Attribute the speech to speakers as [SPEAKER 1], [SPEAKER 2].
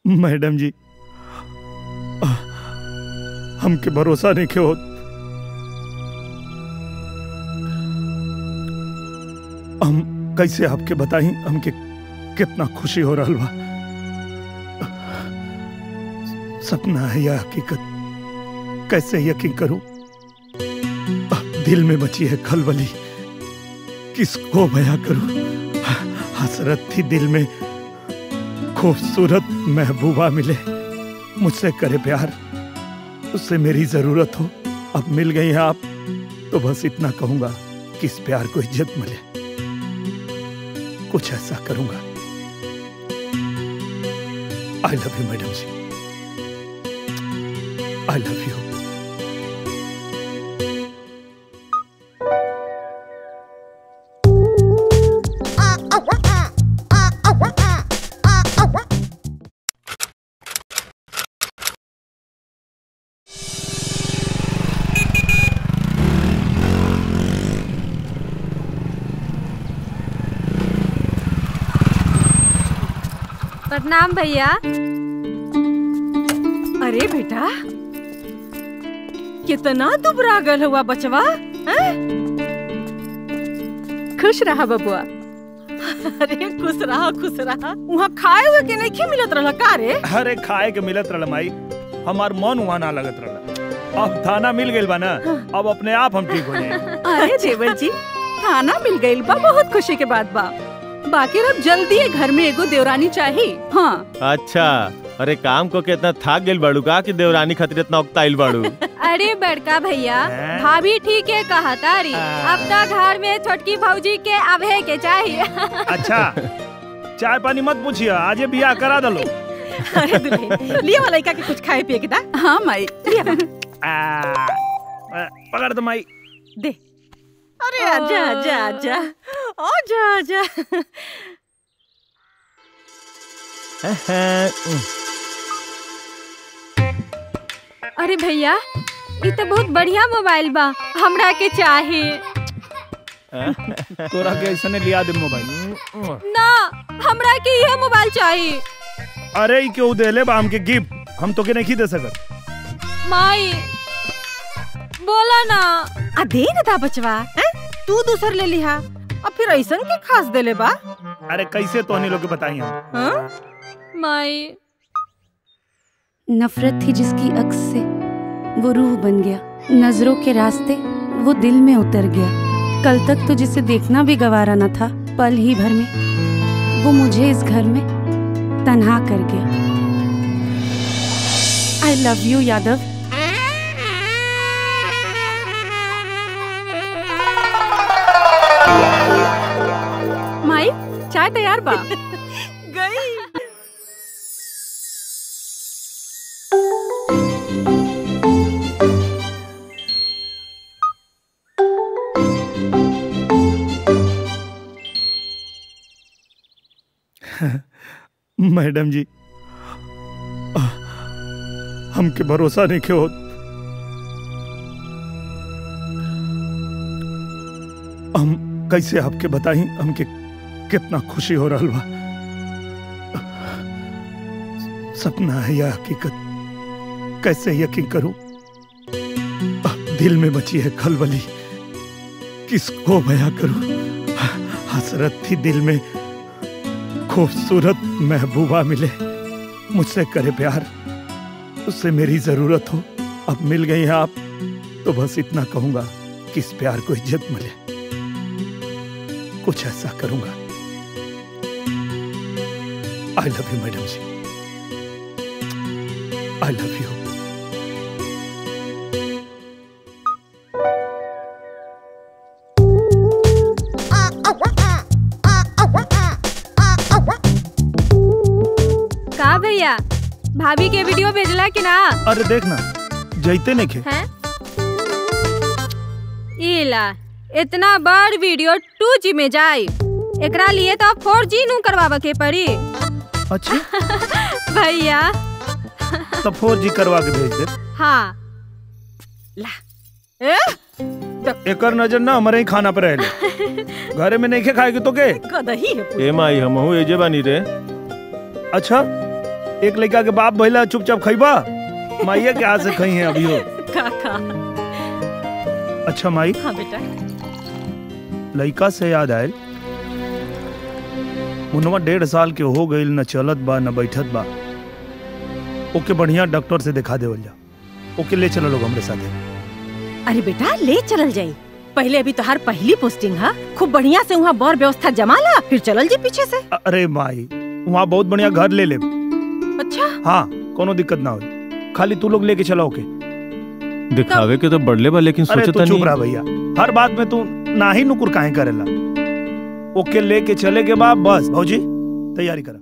[SPEAKER 1] Madam जी हमके भरोसा नहीं के होत। हम कैसे आपके बताई हमके कितना खुशी हो रहा बा। सपना है या हकीकत कैसे यकीन करूं। दिल में बची है खलबली किसको बयां करूं। हसरत थी दिल में खूबसूरत महबूबा मिले मुझसे करे प्यार उससे मेरी जरूरत हो। अब मिल गई हैं आप तो बस इतना कहूंगा कि इस प्यार को इज्जत मिले। कुछ ऐसा करूंगा। आई लव यू मैडम जी। आई लव यू।
[SPEAKER 2] प्रणाम भैया।
[SPEAKER 3] अरे बेटा कितना दुबरा गल हुआ बचवा।
[SPEAKER 2] खुश रहा बबुआ।
[SPEAKER 3] अरे खुश रहा। वहाँ खाए हुए के नहीं मिलत रहला का रे?
[SPEAKER 1] अरे खाए के मिलत रहला माई हमार मन वहाँ ना लगत रहला। अब थाना मिल गइल बा ना अब अपने आप हम ठीक हो जाए।
[SPEAKER 3] अरे देवर जी थाना मिल गइल बा बहुत खुशी के बात बा। बाकी अब जल्दी घर में एगो देवरानी चाहिए। हाँ
[SPEAKER 4] अच्छा अरे काम को कितना थाक गेल बाड़ू का कि देवरानी खातिर इतना उकताइल बाड़ू।
[SPEAKER 2] अरे बड़का भैया भाभी ठीक है कहा तारी। अब तक घर में छोटकी भौजी के आवे के चाहिए।
[SPEAKER 1] अच्छा चाय पानी मत पूछिए आज बियाह करा दलो।
[SPEAKER 3] अरे दुल्हे लिया वाला का कुछ खाए पिए के दा। हाँ माई लिया
[SPEAKER 1] पकड़ दो माई
[SPEAKER 3] दे। अरे आजा आजा आजा आजा आजा।
[SPEAKER 2] अरे भैया ये तो बहुत बढ़िया मोबाइल बा हमरा के चाहिए।
[SPEAKER 1] तोरा के ऐसा लिया दे मोबाइल
[SPEAKER 2] ना हमरा के यह मोबाइल चाहिए।
[SPEAKER 1] अरे क्यों देले बा हमके गिफ्ट हम तो के नहीं दे सकत।
[SPEAKER 2] माई बोला ना।
[SPEAKER 3] आ दे ना ता बचवा तू दूसर ले लिहा अब फिर ऐसन के खास देले बा।
[SPEAKER 1] अरे कैसे तोहनी लोग के बताई हम।
[SPEAKER 2] माई
[SPEAKER 5] नफरत थी जिसकी अक्स से वो रूह बन गया। नजरों के रास्ते वो दिल में उतर गया। कल तक तो जिसे देखना भी गवारा न था पल ही भर में वो मुझे इस घर में तन्हा कर गया। I love you Yadav.
[SPEAKER 3] माई चाय तैयार बा। गई
[SPEAKER 1] मैडम जी हमके भरोसा नहीं के होत। हम कैसे आपके बताई हमके कितना खुशी हो रहा बा। सपना है या हकीकत कैसे यकीन करूं। दिल में बची है खलबली किसको बयां करूं। हसरत थी दिल में खूबसूरत महबूबा मिले मुझसे करे प्यार उससे मेरी जरूरत हो। अब मिल गई हैं आप तो बस इतना कहूंगा कि इस प्यार को इज्जत मिले। कुछ ऐसा करूंगा। आई लव यू मैडम जी। आई लव यू।
[SPEAKER 2] का भैया भाभी के वीडियो भेजला कि ना?
[SPEAKER 1] अरे देखना जैते नहीं खे।
[SPEAKER 2] इला इतना बड़ वीडियो 2G में जाए एकरा लिए तो 4G नु करवावे के पड़ी।
[SPEAKER 1] अच्छा
[SPEAKER 2] भैया
[SPEAKER 1] तो 4G करवा के भेज दे।
[SPEAKER 2] हाँ
[SPEAKER 3] ला
[SPEAKER 1] एकर नजर ना हमारे ही खाना पर रहले। घरे में नहीं खे खाएगी तो के
[SPEAKER 3] कदही है।
[SPEAKER 4] ए माई हमहू एजे बानी रे।
[SPEAKER 1] अच्छा एक लड़का के बाप भइला चुपचाप खइबा माइया के हाथ से खई है अभी हो।
[SPEAKER 3] काका।
[SPEAKER 1] अच्छा माई।
[SPEAKER 3] हाँ बेटा।
[SPEAKER 1] लड़का से याद आयल मुनवा 1.5 साल के हो गईल, न चलत बा न बैठत बा। ओके बढ़िया डॉक्टर से दिखा देवल जा। ओके ले चलो लोग हमरे साथे।
[SPEAKER 6] अरे बेटा ले चलल जाई, पहले अभी तोहार पहली पोस्टिंग है, खूब बढ़िया से वहाँ बर व्यवस्था जमा ला, फिर चलल जी पीछे से।
[SPEAKER 1] अरे माई वहाँ बहुत बढ़िया घर ले ले।
[SPEAKER 6] अच्छा
[SPEAKER 1] हाँ कोनो दिक्कत ना हो, खाली तू लोग लेके चला। ओके
[SPEAKER 4] दिखावे के तो बढ़ले बा, लेकिन
[SPEAKER 1] अरे
[SPEAKER 4] सोचता
[SPEAKER 1] तू चुप
[SPEAKER 4] नहीं।
[SPEAKER 1] रहा भैया, हर बात में तू ना ही नुकुर काहे करेला। ओके लेके चले के बाद बस भौजी तैयारी करा।